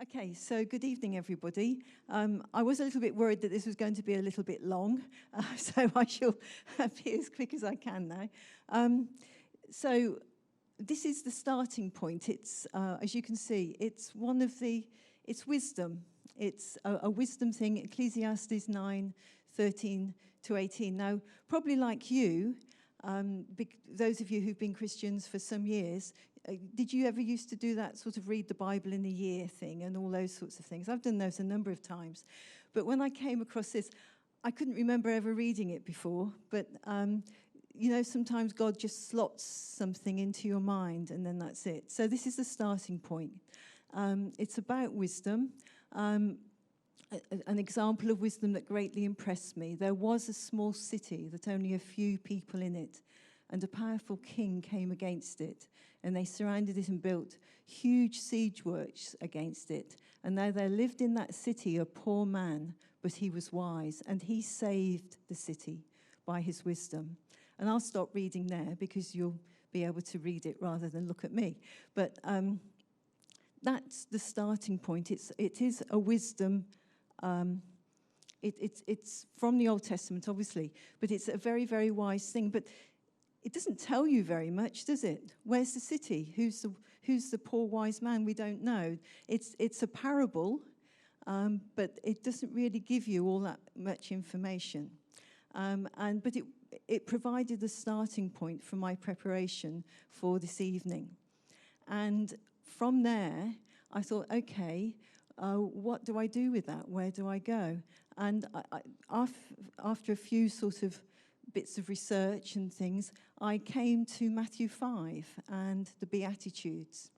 Okay, so good evening, everybody. I was a little bit worried that this was going to be a little bit long, so I shall be as quick as I can now. So this is the starting point. It's, as you can see, it's wisdom. It's a wisdom thing, Ecclesiastes 9:13-18. Now, probably like you, those of you who've been Christians for some years, did you ever used to do that sort of read the Bible in a year thing and all those sorts of things? I've done those a number of times. But when I came across this, I couldn't remember ever reading it before. But, sometimes God just slots something into your mind and then that's it. So this is the starting point. It's about wisdom. An example of wisdom that greatly impressed me. There was a small city that only a few people in it, and a powerful king came against it, and they surrounded it and built huge siege works against it. And now there lived in that city a poor man, but he was wise, and he saved the city by his wisdom. And I'll stop reading there because you'll be able to read it rather than look at me. But that's the starting point. It is a wisdom. It's from the Old Testament, obviously, but it's a very, very wise thing. But it doesn't tell you very much, does it? Where's the city? Who's the poor wise man? We don't know. It's a parable, but it doesn't really give you all that much information. But it provided the starting point for my preparation for this evening. And from there, I thought, okay, what do I do with that? Where do I go? And after a few sort of bits of research and things, I came to Matthew 5 and the Beatitudes,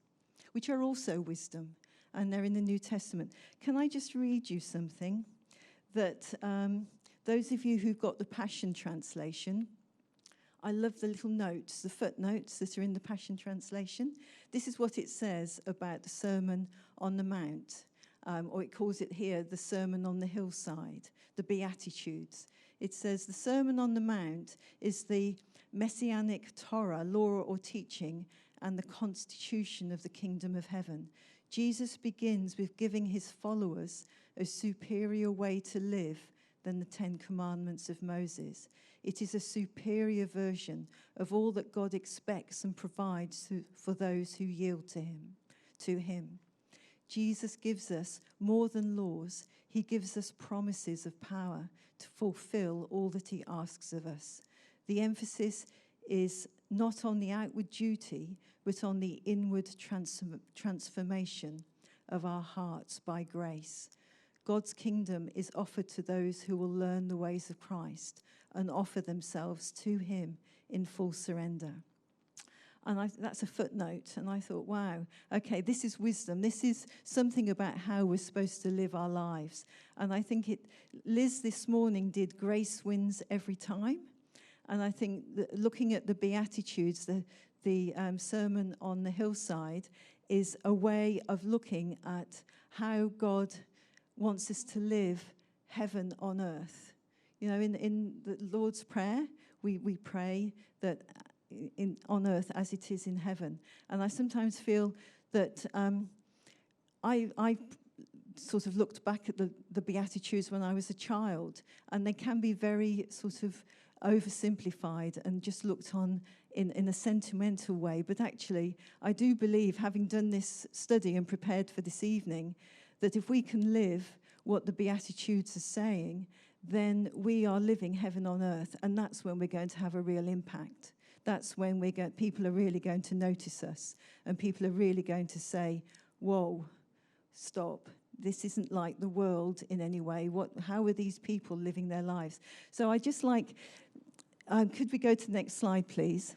which are also wisdom, and they're in the New Testament. Can I just read you something that those of you who've got the Passion Translation, I love the little notes, the footnotes that are in the Passion Translation. This is what it says about the Sermon on the Mount, or it calls it here the Sermon on the Hillside, the Beatitudes. It says the Sermon on the Mount is the messianic Torah, law or teaching, and the constitution of the kingdom of heaven. Jesus begins with giving his followers a superior way to live than the 10 Commandments of Moses. It is a superior version of all that God expects and provides for those who yield to him. Jesus gives us more than laws. He gives us promises of power to fulfill all that he asks of us. The emphasis is not on the outward duty, but on the inward transformation of our hearts by grace. God's kingdom is offered to those who will learn the ways of Christ and offer themselves to him in full surrender. And that's a footnote. And I thought, wow, okay, this is wisdom. This is something about how we're supposed to live our lives. And I think Liz this morning did grace wins every time. And I think that looking at the Beatitudes, the Sermon on the Hillside, is a way of looking at how God wants us to live heaven on earth. You know, in the Lord's Prayer, we pray that on earth as it is in heaven. And I sometimes feel that I sort of looked back at the Beatitudes when I was a child, and they can be very sort of oversimplified and just looked on in a sentimental way. But actually, I do believe, having done this study and prepared for this evening, that if we can live what the Beatitudes are saying, then we are living heaven on earth, and that's when we're going to have a real impact. That's when people are really going to notice us, and people are really going to say, whoa, stop. This isn't like the world in any way. How are these people living their lives? So I just like, could we go to the next slide, please?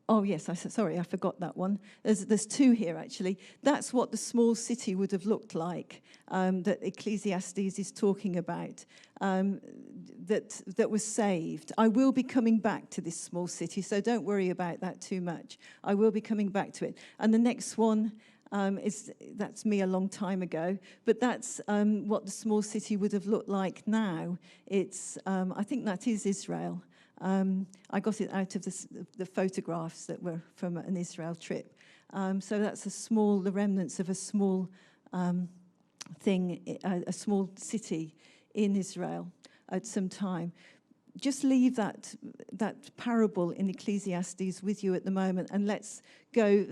Oh, yes, sorry, I forgot that one. There's two here, actually. That's what the small city would have looked like that Ecclesiastes is talking about, that was saved. I will be coming back to this small city, so don't worry about that too much. I will be coming back to it. And the next one that's me a long time ago, but that's what the small city would have looked like now. It's, I think that is Israel. I got it out of the photographs that were from an Israel trip. So that's the remnants of a small thing, a small city in Israel at some time. Just leave that parable in Ecclesiastes with you at the moment, and let's go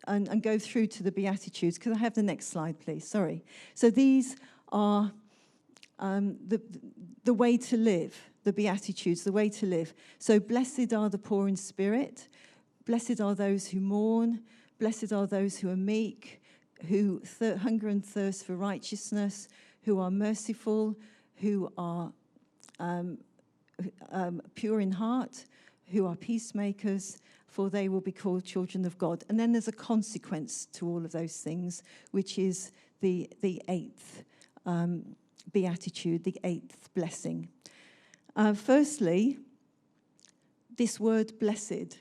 and go through to the Beatitudes. Could I have the next slide, please? Sorry. So these are the way to live, the Beatitudes, the way to live. So blessed are the poor in spirit, blessed are those who mourn, blessed are those who are meek, who hunger and thirst for righteousness, who are merciful, who are pure in heart, who are peacemakers, for they will be called children of God. And then there's a consequence to all of those things, which is the eighth beatitude, the eighth blessing. Firstly, this word blessed.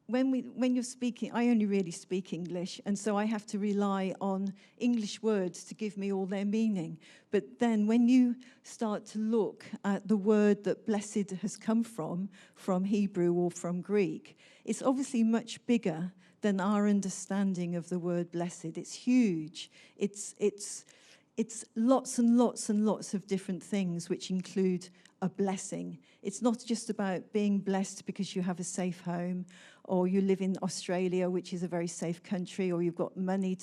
When you're speaking, I only really speak English, and so I have to rely on English words to give me all their meaning. But then when you start to look at the word that blessed has come from Hebrew or from Greek, it's obviously much bigger than our understanding of the word blessed. It's huge. It's lots and lots and lots of different things, which include a blessing. It's not just about being blessed because you have a safe home, or you live in Australia, which is a very safe country, or you've got money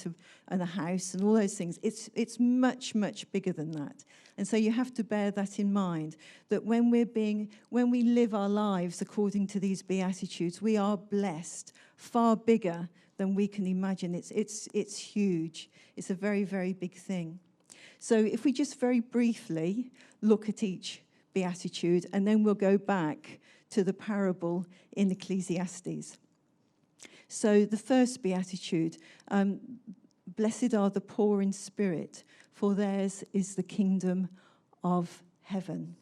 and a house and all those things. It's much, much bigger than that. And so you have to bear that in mind, that when we live our lives according to these Beatitudes, we are blessed far bigger than we can imagine. It's huge. It's a very, very big thing. So if we just very briefly look at each Beatitude, and then we'll go back to the parable in Ecclesiastes. So the first Beatitude, blessed are the poor in spirit, for theirs is the kingdom of heaven.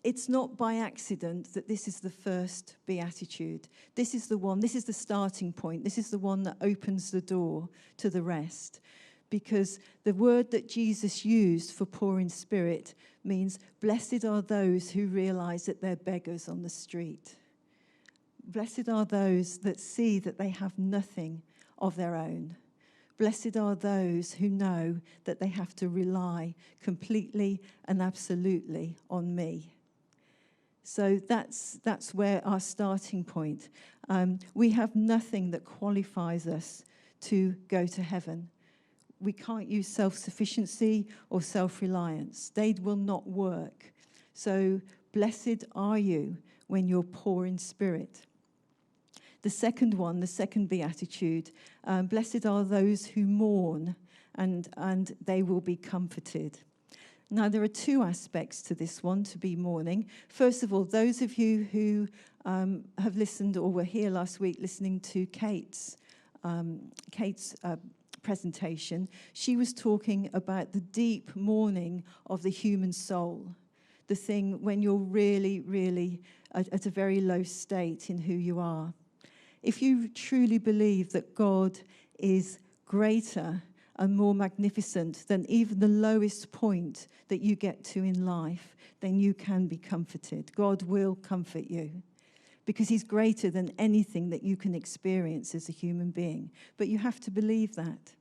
It's not by accident that this is the first Beatitude. This is the starting point. This is the one that opens the door to the rest. Because the word that Jesus used for poor in spirit means blessed are those who realize that they're beggars on the street. Blessed are those that see that they have nothing of their own. Blessed are those who know that they have to rely completely and absolutely on me. So that's where our starting point. We have nothing that qualifies us to go to heaven. We can't use self-sufficiency or self-reliance. They will not work. So blessed are you when you're poor in spirit. The second one, the second beatitude, blessed are those who mourn, and they will be comforted. Now, there are two aspects to this one, to be mourning. First of all, those of you who have listened or were here last week listening to Kate's presentation, she was talking about the deep mourning of the human soul, the thing when you're really, really at a very low state in who you are. If you truly believe that God is greater and more magnificent than even the lowest point that you get to in life, then you can be comforted. God will comfort you, because he's greater than anything that you can experience as a human being. But you have to believe that.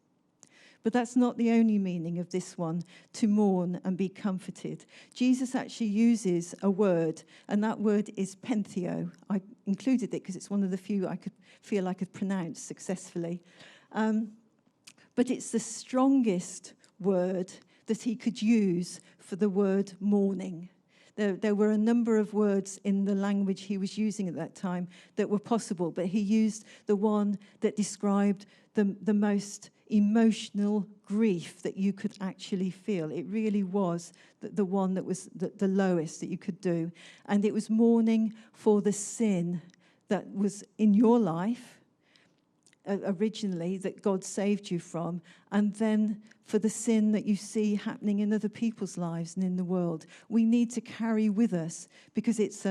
But that's not the only meaning of this one, to mourn and be comforted. Jesus actually uses a word, and that word is pentheo. I included it because it's one of the few I could pronounce successfully. But it's the strongest word that he could use for the word mourning. There were a number of words in the language he was using at that time that were possible, but he used the one that described the most emotional grief that you could actually feel. It really was the one that was the lowest that you could do. And it was mourning for the sin that was in your life originally, that God saved you from, and then for the sin that you see happening in other people's lives and in the world. We need to carry with us, because it's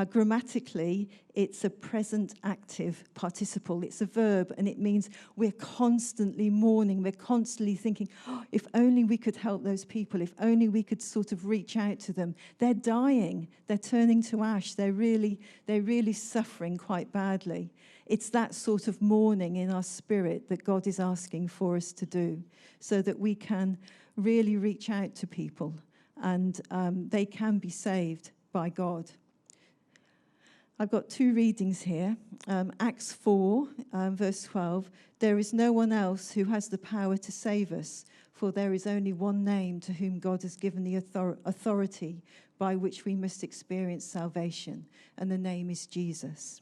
Grammatically, it's a present active participle. It's a verb, and it means we're constantly mourning. We're constantly thinking, oh, if only we could help those people. If only we could sort of reach out to them. They're dying. They're turning to ash. They're really suffering quite badly. It's that sort of mourning in our spirit that God is asking for us to do, so that we can really reach out to people and they can be saved by God. I've got two readings here. Acts 4, verse 12. There is no one else who has the power to save us, for there is only one name to whom God has given the authority by which we must experience salvation, and the name is Jesus.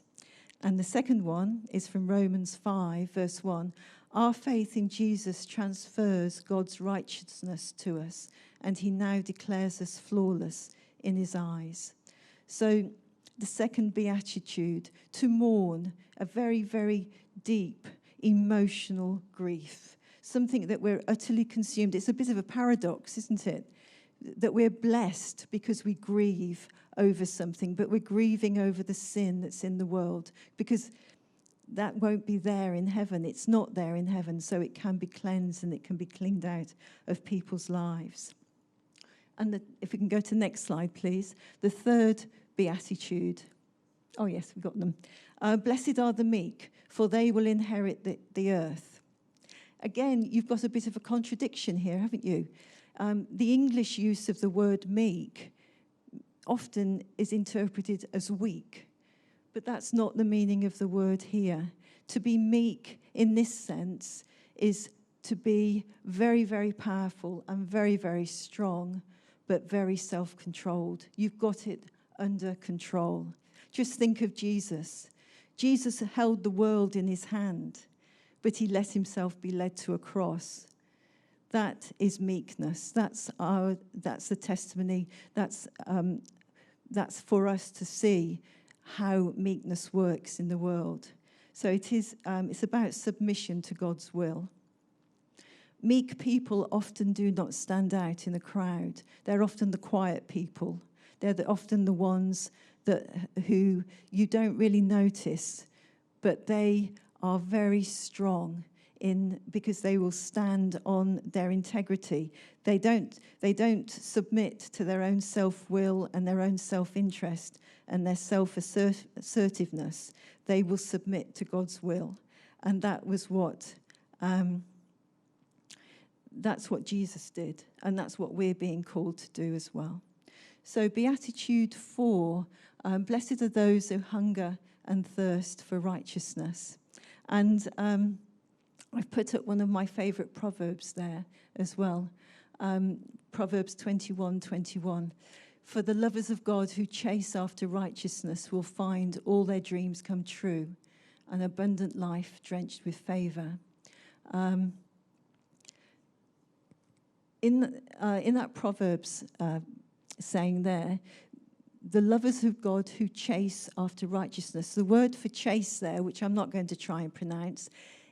And the second one is from Romans 5, verse 1. Our faith in Jesus transfers God's righteousness to us, and he now declares us flawless in his eyes. So the second beatitude, to mourn, a very, very deep emotional grief, something that we're utterly consumed. It's a bit of a paradox, isn't it? That we're blessed because we grieve over something, but we're grieving over the sin that's in the world, because that won't be there in heaven. It's not there in heaven, so it can be cleansed and it can be cleaned out of people's lives. And if we can go to the next slide, please. The third beatitude. Oh, yes, we've got them. Blessed are the meek, for they will inherit the earth. Again, you've got a bit of a contradiction here, haven't you? The English use of the word meek often is interpreted as weak, but that's not the meaning of the word here. To be meek in this sense is to be very, very powerful and very, very strong, but very self-controlled. You've got it under control. Just think of Jesus. Jesus held the world in his hand, but he let himself be led to a cross. That is meekness. That's the testimony. That's for us to see how meekness works in the world. So it's about submission to God's will. Meek people often do not stand out in a crowd. They're often the quiet people. They're often the ones who you don't really notice, but they are very strong because they will stand on their integrity. They don't submit to their own self-will and their own self-interest and their self-assertiveness. They will submit to God's will, and that's what Jesus did, and that's what we're being called to do as well. So Beatitude 4, blessed are those who hunger and thirst for righteousness. And I've put up one of my favourite proverbs there as well, Proverbs 21:21. For the lovers of God who chase after righteousness will find all their dreams come true, an abundant life drenched with favour. In that Proverbs saying there, the lovers of God who chase after righteousness, the word for chase there, which I'm not going to try and pronounce,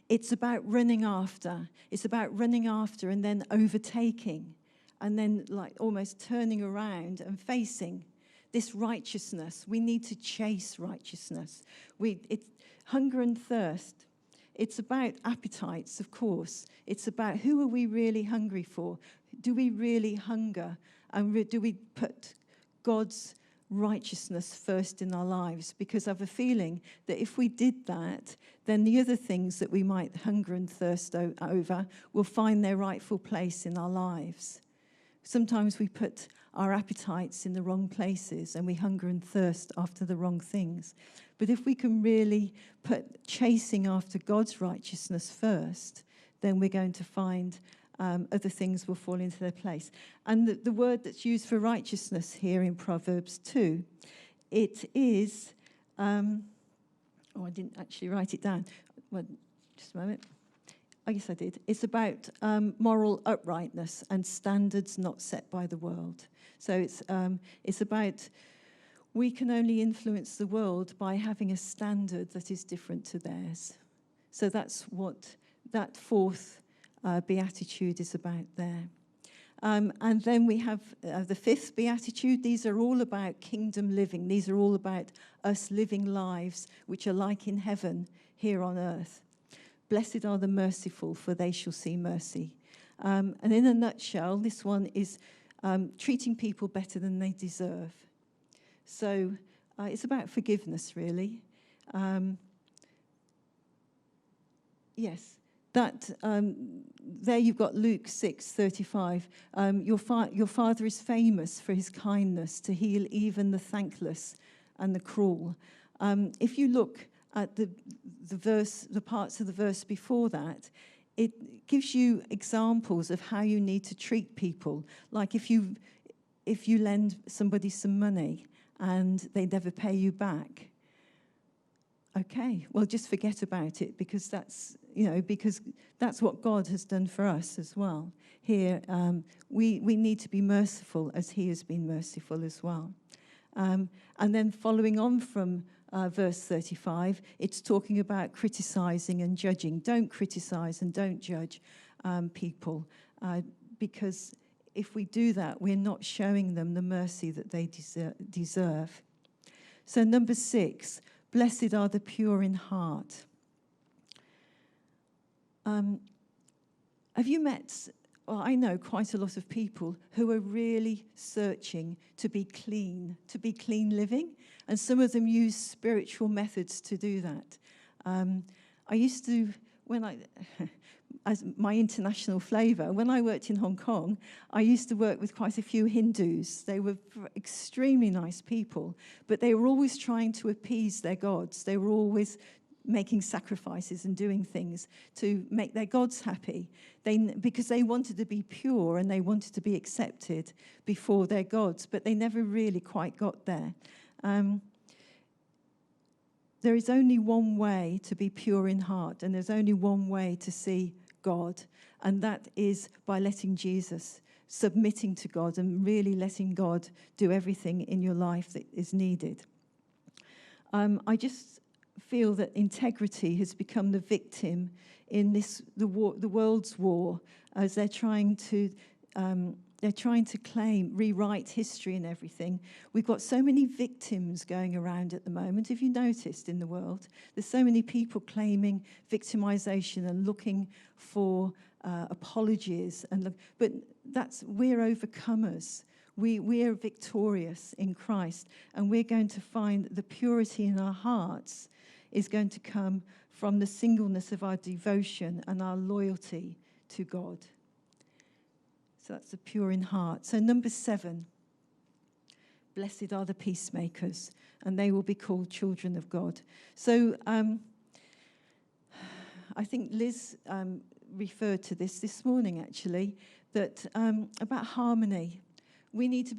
it's about running after. It's about running after and then overtaking and then like almost turning around and facing this righteousness. We need to chase righteousness. It's hunger and thirst. It's about appetites, of course. It's about who are we really hungry for? Do we really hunger? And do we put God's righteousness first in our lives? Because I have a feeling that if we did that, then the other things that we might hunger and thirst over will find their rightful place in our lives. Sometimes we put our appetites in the wrong places and we hunger and thirst after the wrong things. But if we can really put chasing after God's righteousness first, then we're going to find other things will fall into their place. And the word that's used for righteousness here in Proverbs 2, it is, I didn't actually write it down. Well, just a moment. Oh, yes, I did. It's about moral uprightness and standards not set by the world. So it's about we can only influence the world by having a standard that is different to theirs. So that's what that fourth beatitude is about there. And then we have the fifth beatitude. These are all about kingdom living. These are all about us living lives which are like in heaven here on earth. Blessed are the merciful, for they shall see mercy. And in a nutshell, this one is treating people better than they deserve. So it's about forgiveness, really. Yes. That there you've got Luke 6:35. Your father is famous for his kindness to heal even the thankless and the cruel. If you look at the parts of the verse before that, it gives you examples of how you need to treat people. Like if you lend somebody some money and they never pay you back. Okay, well, just forget about it, because that's what God has done for us as well. Here, we need to be merciful as he has been merciful as well. And then following on from verse 35, it's talking about criticizing and judging. Don't criticize and don't judge people, because if we do that, we're not showing them the mercy that they deserve. So number 6, blessed are the pure in heart. Have you met, well, I know quite a lot of people who are really searching to be clean living, and some of them use spiritual methods to do that. I used to, as my international flavour, when I worked in Hong Kong, I used to work with quite a few Hindus. They were extremely nice people, but they were always trying to appease their gods. They were always making sacrifices and doing things to make their gods happy, because they wanted to be pure and they wanted to be accepted before their gods, but they never really quite got there. There is only one way to be pure in heart, and there's only one way to see God, and that is by letting Jesus, submitting to God and really letting God do everything in your life that is needed. I just feel that integrity has become the victim in the world's war, as they're trying to rewrite history and everything. We've got so many victims going around at the moment. Have you noticed in the world? There's so many people claiming victimization and looking for apologies. But we're overcomers. We are victorious in Christ. And we're going to find the purity in our hearts is going to come from the singleness of our devotion and our loyalty to God. So that's the pure in heart. So number 7, blessed are the peacemakers, and they will be called children of God. So I think Liz referred to this morning, actually, that about harmony. We need to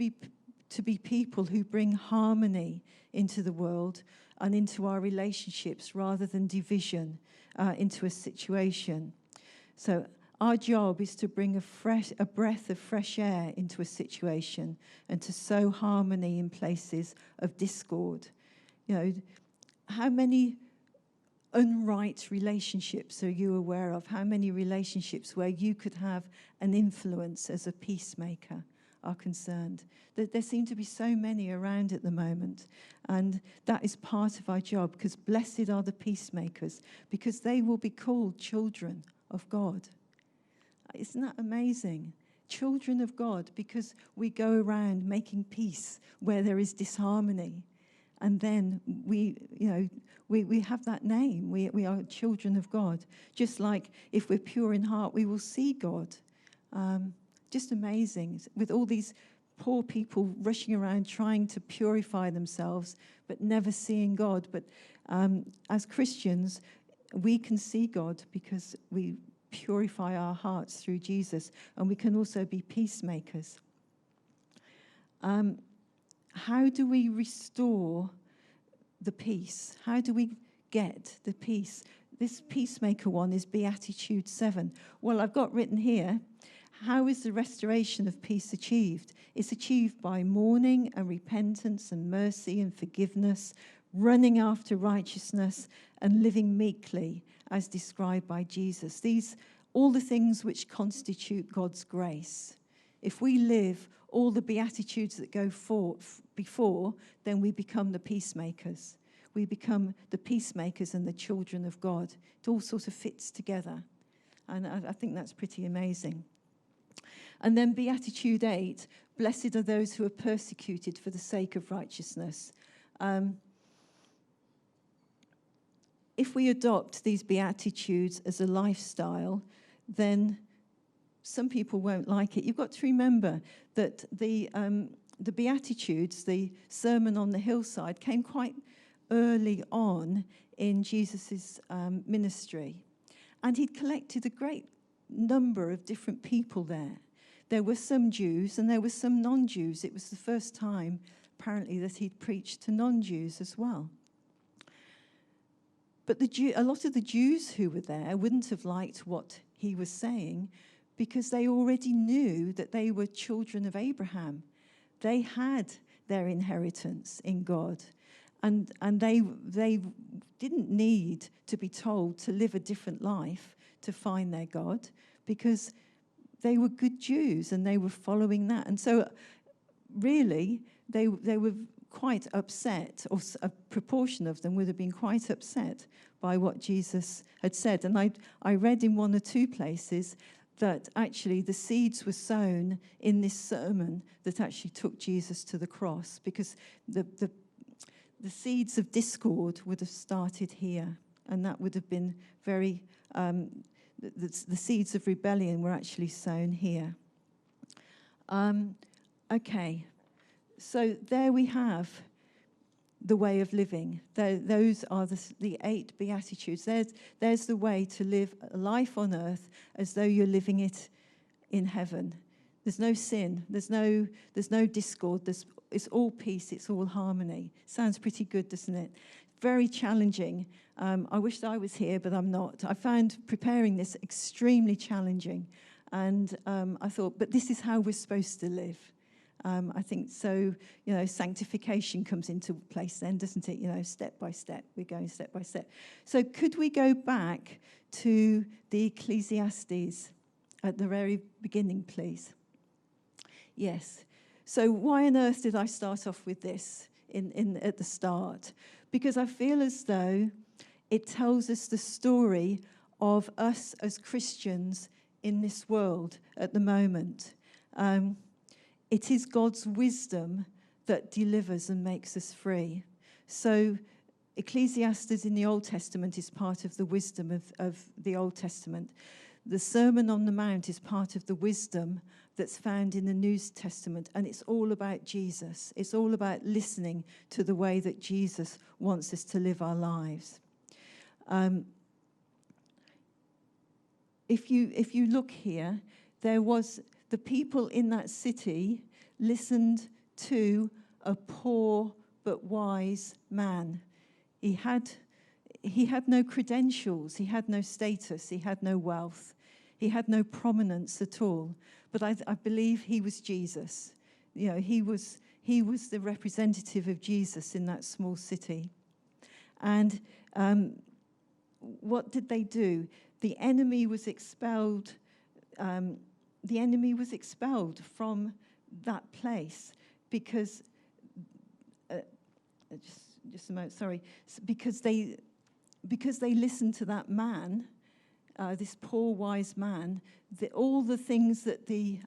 be people who bring harmony into the world and into our relationships rather than division into a situation. So our job is to bring a breath of fresh air into a situation and to sow harmony in places of discord. You know, how many unright relationships are you aware of? How many relationships where you could have an influence as a peacemaker are concerned? There seem to be so many around at the moment, and that is part of our job, because blessed are the peacemakers, because they will be called children of God. Isn't that amazing? Children of God, because we go around making peace where there is disharmony. And then we have that name. We are children of God. Just like if we're pure in heart, we will see God. Just amazing. With all these poor people rushing around trying to purify themselves, but never seeing God. But as Christians, we can see God because we purify our hearts through Jesus, and we can also be peacemakers. How do we restore the peace? How do we get the peace? This peacemaker one is Beatitudes 7. Well, I've got written here, how is the restoration of peace achieved? It's achieved by mourning and repentance and mercy and forgiveness, running after righteousness and living meekly, as described by Jesus. These, all the things which constitute God's grace. If we live all the Beatitudes that go before, then we become the peacemakers. We become the peacemakers and the children of God. It all sort of fits together. And I think that's pretty amazing. And then Beatitude 8, blessed are those who are persecuted for the sake of righteousness. If we adopt these Beatitudes as a lifestyle, then some people won't like it. You've got to remember that the Beatitudes, the Sermon on the Hillside, came quite early on in Jesus' ministry. And he'd collected a great number of different people there. There were some Jews and there were some non-Jews. It was the first time, apparently, that he'd preached to non-Jews as well. But a lot of the Jews who were there wouldn't have liked what he was saying because they already knew that they were children of Abraham. They had their inheritance in God. And they didn't need to be told to live a different life to find their God because they were good Jews and they were following that. And so really, they were quite upset, or a proportion of them would have been quite upset by what Jesus had said. And I read in one or two places that actually the seeds were sown in this sermon that actually took Jesus to the cross, because the seeds of discord would have started here, and that would have been very, the seeds of rebellion were actually sown here. Okay. So there we have the way of living. Those are the 8 Beatitudes. There's the way to live a life on earth as though you're living it in heaven. There's no sin. There's no discord. It's all peace. It's all harmony. Sounds pretty good, doesn't it? Very challenging. I wish that I was here, but I'm not. I found preparing this extremely challenging. And I thought, but this is how we're supposed to live. I think so, sanctification comes into place then, doesn't it? Step by step, we're going step by step. So could we go back to the Ecclesiastes at the very beginning, please? Yes. So why on earth did I start off with this at the start? Because I feel as though it tells us the story of us as Christians in this world at the moment. It is God's wisdom that delivers and makes us free. So Ecclesiastes in the Old Testament is part of the wisdom of the Old Testament. The Sermon on the Mount is part of the wisdom that's found in the New Testament, and it's all about Jesus. It's all about listening to the way that Jesus wants us to live our lives. If you look here, there was the people in that city listened to a poor but wise man. He had no credentials, he had no status, he had no wealth, he had no prominence at all. But I believe he was Jesus. He was the representative of Jesus in that small city. And what did they do? The enemy was expelled. The enemy was expelled from that place because, just a moment, sorry, because they listened to that man, this poor wise man, all the things that the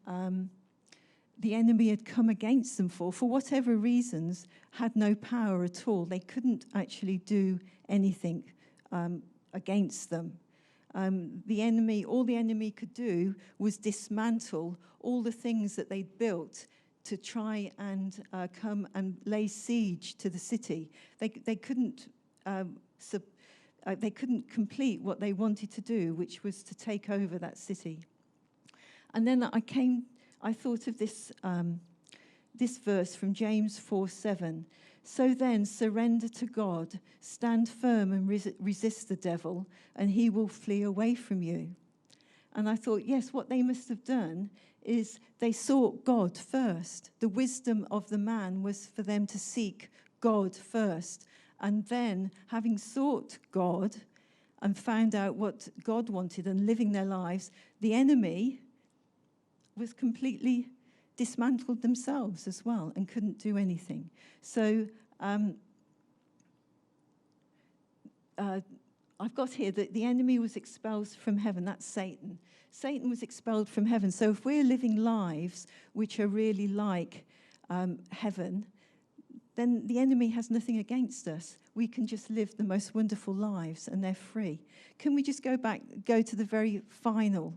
enemy had come against them for whatever reasons, had no power at all. They couldn't actually do anything against them. All the enemy could do was dismantle all the things that they'd built to try and come and lay siege to the city. They couldn't complete what they wanted to do, which was to take over that city. And then I thought of this verse from James 4:7. So then, surrender to God, stand firm and resist the devil, and he will flee away from you. And I thought, yes, what they must have done is they sought God first. The wisdom of the man was for them to seek God first. And then, having sought God and found out what God wanted and living their lives, the enemy was completely dismantled themselves as well and couldn't do anything. So I've got here that the enemy was expelled from heaven. That's Satan. Satan was expelled from heaven. So if we're living lives which are really like heaven, then the enemy has nothing against us. We can just live the most wonderful lives, and they're free. Can we just go to the very final?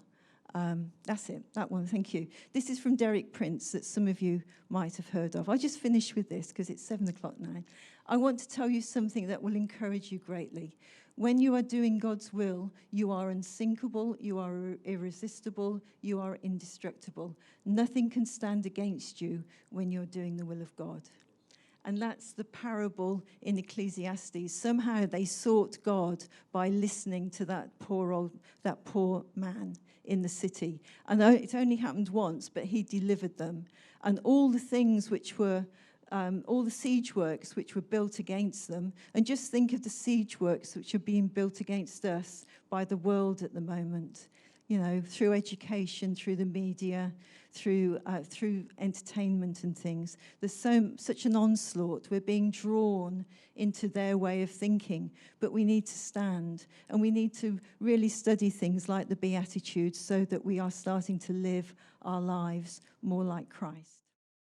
That's it, that one, thank you. This is from Derek Prince that some of you might have heard of. I'll just finish with this because it's 7 o'clock now. I want to tell you something that will encourage you greatly. When you are doing God's will, you are unsinkable, you are irresistible, you are indestructible. Nothing can stand against you when you're doing the will of God. And that's the parable in Ecclesiastes. Somehow they sought God by listening to that poor man in the city. And it only happened once, but he delivered them. And all the things which were, all the siege works which were built against them, and just think of the siege works which are being built against us by the world at the moment. You know, through education, through the media, through entertainment and things. There's such an onslaught. We're being drawn into their way of thinking, but we need to stand, and we need to really study things like the Beatitudes so that we are starting to live our lives more like Christ.